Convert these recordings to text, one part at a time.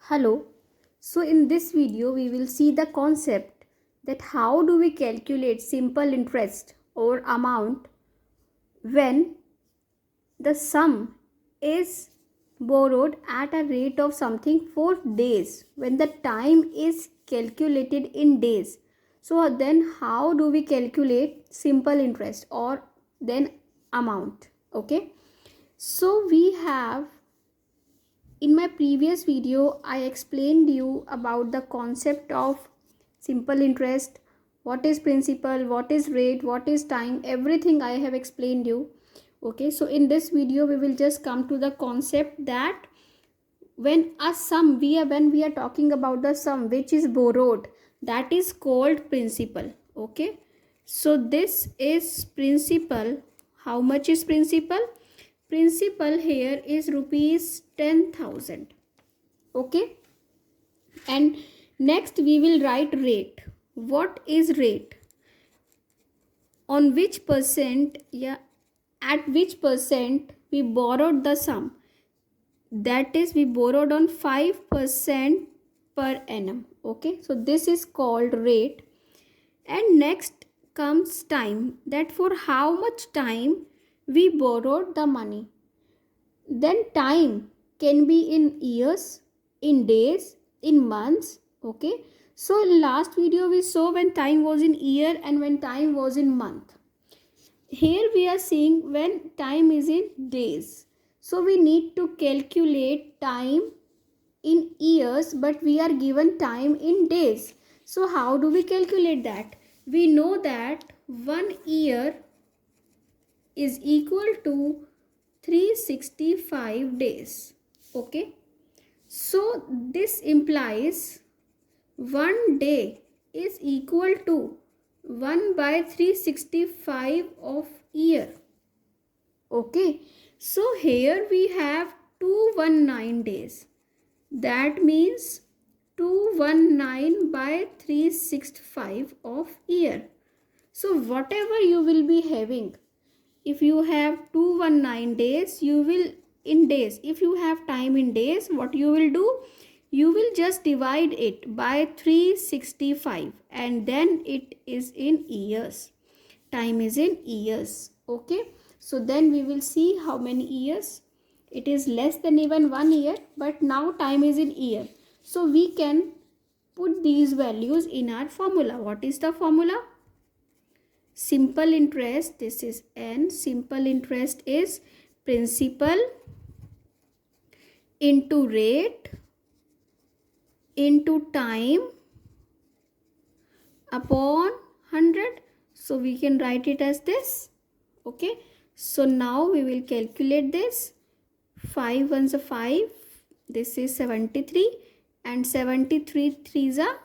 Hello. So in this video we will see the concept that how do we calculate simple interest or amount when the sum is borrowed at a rate of something for days, when the time is calculated in days. So then how do we calculate simple interest or then amount? Okay, so we have, in my previous video I explained you about the concept of simple interest, what is principal, what is rate, what is time, everything I have explained you. Okay, so in this video we will just come to the concept that when we are talking about the sum which is borrowed, that is called principal. Okay, so this is principal. How much is principal? Principal here is rupees 10,000. Okay, and next we will write rate. What is rate? On which percent, at which percent we borrowed the sum? That is, we borrowed on 5% per annum. Okay, so this is called rate. And next comes time, that for how much time we borrowed the money. Then time can be in years, in days, in months. Okay, so in last video we saw when time was in year and when time was in month. Here we are seeing when time is in days. So we need to calculate time in years, but we are given time in days. So how do we calculate that? We know that 1 year is equal to 365 days. Okay, so this implies 1 day is equal to 1 by 365 of year. Okay, so here we have 219 days. That means 219 by 365 of year. So whatever you will be having, if you have 219 days, you will in days, if you have time in days, what you will do? You will just divide it by 365 and then it is in years. Time is in years. Okay, so then we will see how many years. It is less than even 1 year, but now time is in year. So we can put these values in our formula. What is the formula? Simple interest, this is N. Simple interest is principal into rate into time upon 100. So we can write it as this. Okay, so now we will calculate this. 5 ones are 5, this is 73, and 73 threes are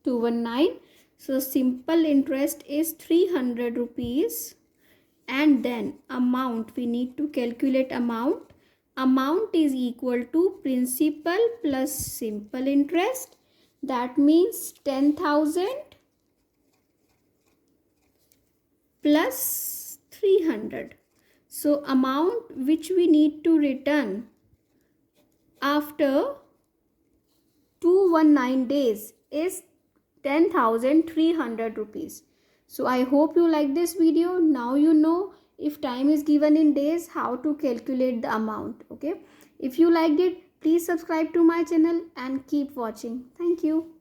219. So simple interest is 300 rupees. And then amount, we need to calculate amount. Amount is equal to principal plus simple interest. That means 10,000 plus 300. So amount which we need to return after 219 days is 10,300 rupees. So I hope you like this video. Now you know if time is given in days, how to calculate the amount. Okay, if you liked it, please subscribe to my channel and keep watching. Thank you.